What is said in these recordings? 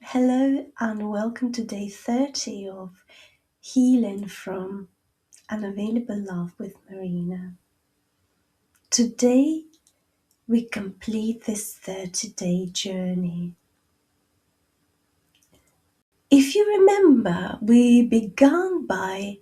Hello and welcome to day 30 of Healing from Unavailable Love with Marina. Today we complete this 30-day journey. If you remember, we began by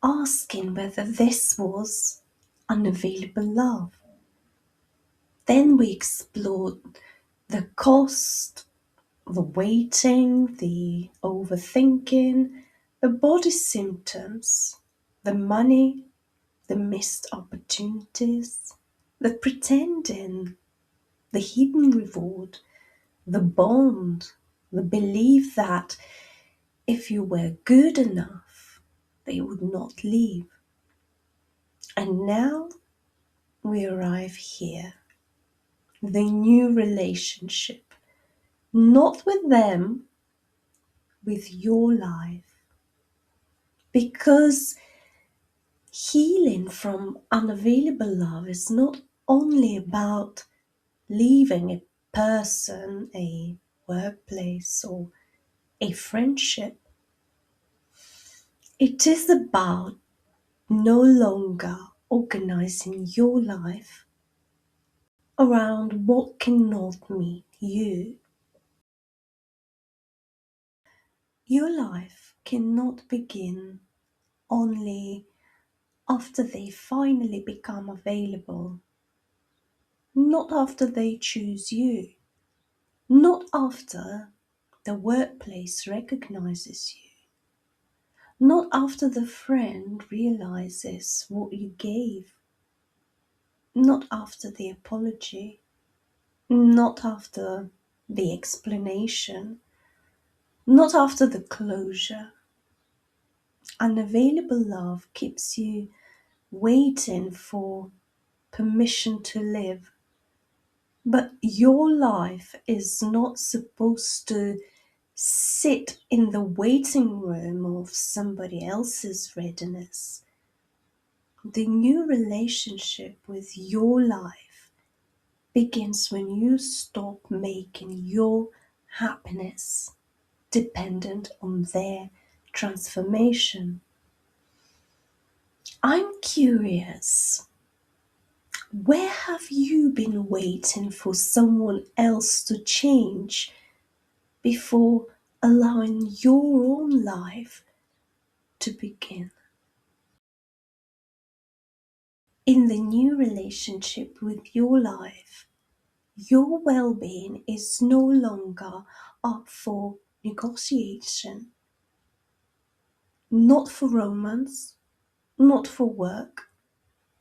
asking whether this was unavailable love. Then we explored the cost, the waiting, the overthinking, the body symptoms, the money, the missed opportunities, the pretending, the hidden reward, the bond, the belief that if you were good enough, they would not leave. And now we arrive here, the new relationship, not with them, with your life. Because healing from unavailable love is not only about leaving a person, a workplace, or a friendship. It is about no longer organizing your life around what cannot meet you. Your life cannot begin only after they finally become available, not after they choose you, not after the workplace recognizes you, not after the friend realizes what you gave, not after the apology, not after the explanation, not after the closure. Unavailable love keeps you waiting for permission to live. But your life is not supposed to sit in the waiting room of somebody else's readiness. The new relationship with your life begins when you stop making your happiness dependent on their transformation. I'm curious, where have you been waiting for someone else to change before allowing your own life to begin? In the new relationship with your life, your well-being is no longer up for negotiation, not for romance, not for work,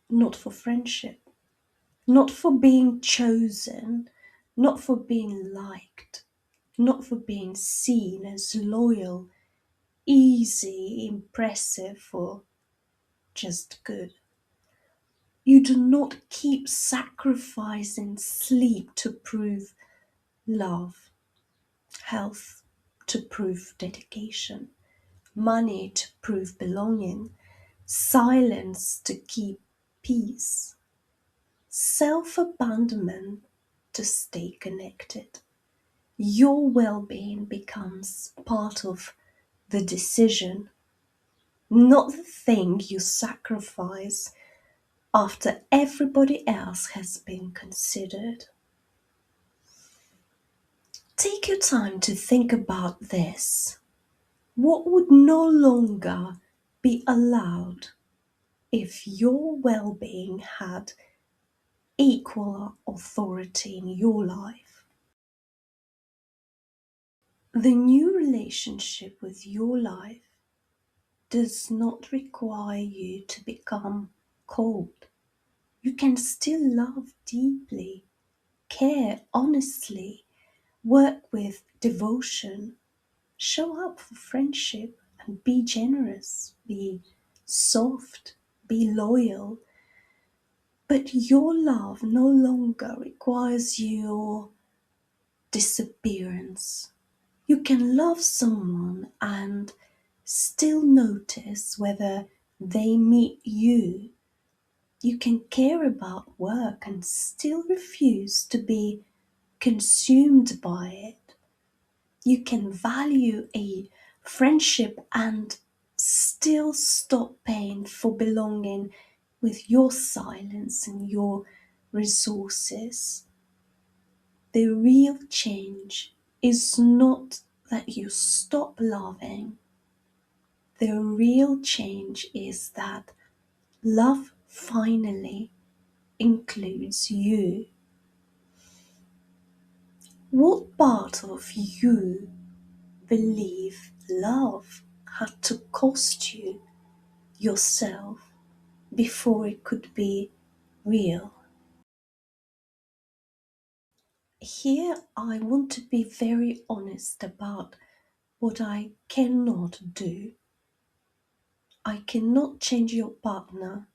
not for friendship, not for being chosen, not for being liked, not for being seen as loyal, easy, impressive, or just good. You do not keep sacrificing sleep to prove love, health to prove dedication, money to prove belonging, silence to keep peace, self abandonment to stay connected. Your well being becomes part of the decision, not the thing you sacrifice after everybody else has been considered. Take your time to think about this. What would no longer be allowed if your well being had equal authority in your life? The new relationship with your life does not require you to become cold. You can still love deeply, care honestly, work with devotion, show up for friendship, and be generous, be soft, be loyal. But your love no longer requires your disappearance. You can love someone and still notice whether they meet you. You can care about work and still refuse to be consumed by it. You can value a friendship and still stop paying for belonging with your silence and your resources. The real change is not that you stop loving. The real change is that love finally includes you. What part of you believe love had to cost you yourself before it could be real? Here, I want to be very honest about what I cannot do. I cannot change your partner.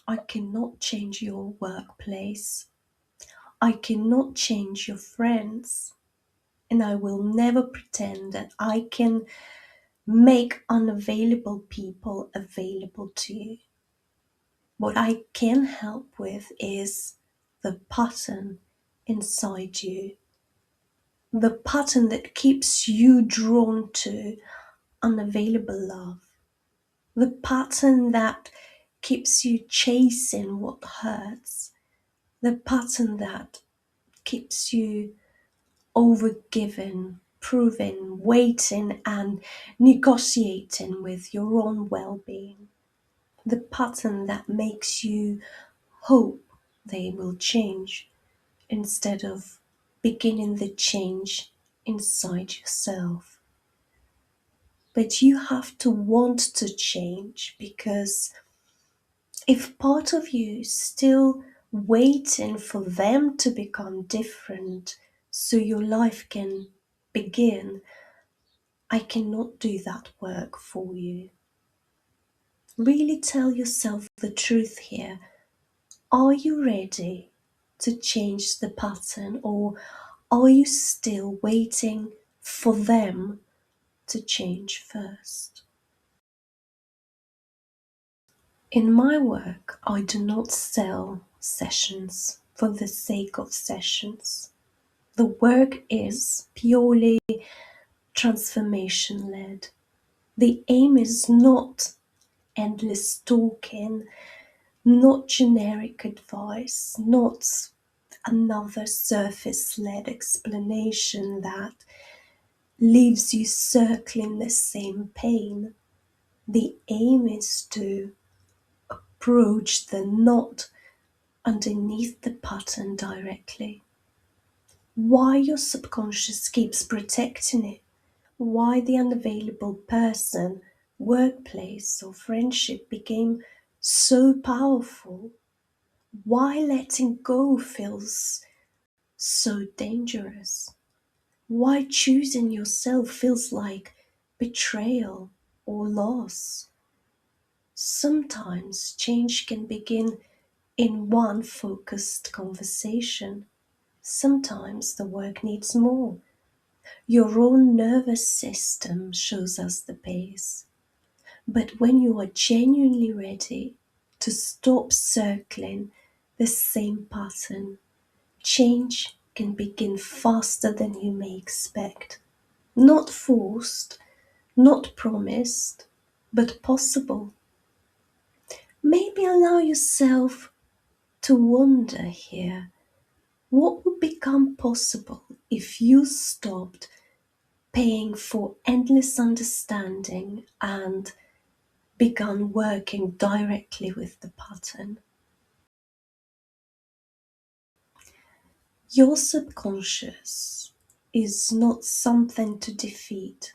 I cannot change your workplace. I cannot change your friends. And I will never pretend that I can make unavailable people available to you. What I can help with is the pattern inside you, the pattern that keeps you drawn to unavailable love, the pattern that keeps you chasing what hurts, the pattern that keeps you overgiving, proving, waiting, and negotiating with your own well being, the pattern that makes you hope they will change instead of beginning the change inside yourself. But you have to want to change, because if part of you is still waiting for them to become different so your life can begin, I cannot do that work for you. Really tell yourself the truth here. Are you ready to change the pattern, or are you still waiting for them to change first? In my work, I do not sell sessions for the sake of sessions. The work is purely transformation led. The aim is not endless talking, not generic advice, not another surface led explanation that leaves you circling the same pain. The aim is to approach the knot underneath the pattern directly. Why your subconscious keeps protecting it, why the unavailable person, workplace, or friendship became so powerful, why letting go feels so dangerous, why choosing yourself feels like betrayal or loss. Sometimes change can begin in one focused conversation. Sometimes the work needs more. Your own nervous system shows us the pace. But when you are genuinely ready to stop circling the same pattern, change can begin faster than you may expect. Not forced, not promised, but possible. Maybe allow yourself to wonder here. What would become possible if you stopped paying for endless understanding and began working directly with the pattern? Your subconscious is not something to defeat,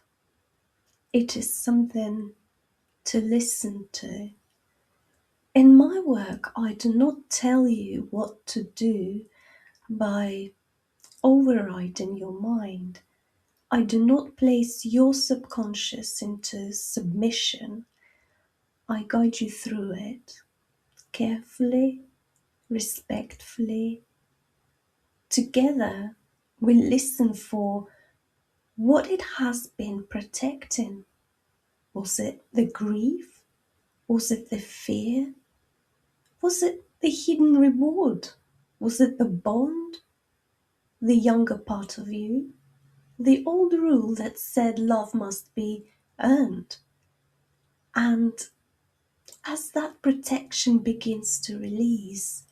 it is something to listen to. In my work, I do not tell you what to do by overriding your mind. I do not place your subconscious into submission. I guide you through it carefully, respectfully. Together, we listen for what it has been protecting. Was it the grief? Was it the fear? Was it the hidden reward? Was it the bond? The younger part of you? The old rule that said love must be earned. And as that protection begins to release,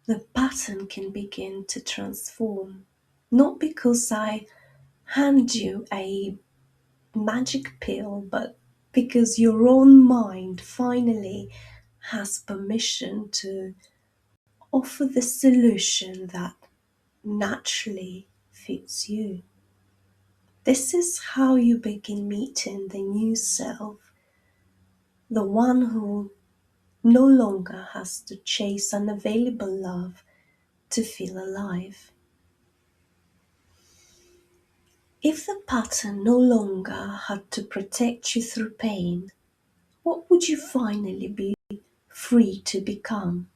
the pattern can begin to transform. Not because I hand you a magic pill, but because your own mind finally has permission to offer the solution that naturally fits you. This is how you begin meeting the new self, the one who no longer has to chase unavailable love to feel alive. If the pattern no longer had to protect you through pain, what would you finally be free to become?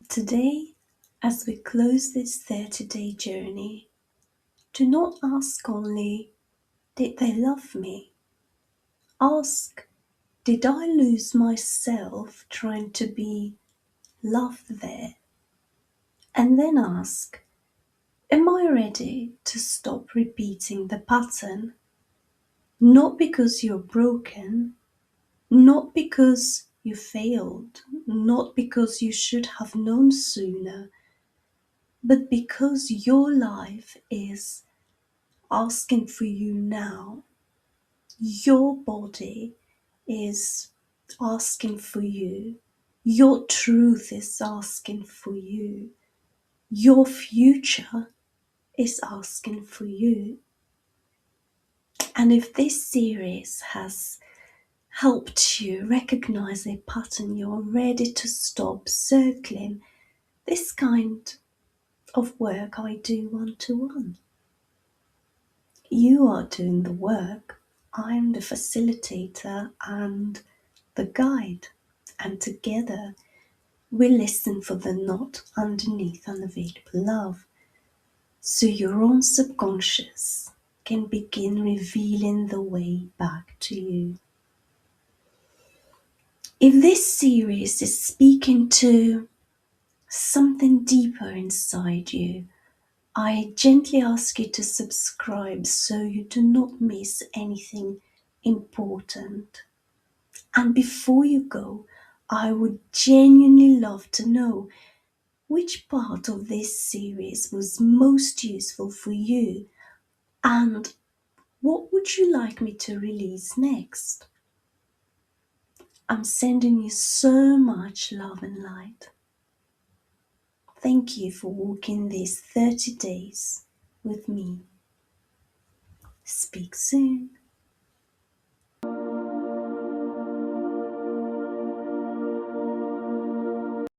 Today, as we close this 30-day journey, do not ask only, did they love me? Ask, did I lose myself trying to be loved there? And then ask, am I ready to stop repeating the pattern? Not because you're broken, not because you failed, not because you should have known sooner, but because your life is asking for you now. Your body is asking for you. Your truth is asking for you. Your future is asking for you. And if this series has helped you recognize a pattern, you're ready to stop circling this kind of work I do one-to-one. You are doing the work. I'm the facilitator and the guide. And together we listen for the knot underneath unavailable love. So your own subconscious can begin revealing the way back to you. If this series is speaking to something deeper inside you, I gently ask you to subscribe so you do not miss anything important. And before you go, I would genuinely love to know which part of this series was most useful for you and what would you like me to release next? I'm sending you so much love and light. Thank you for walking these 30 days with me. Speak soon.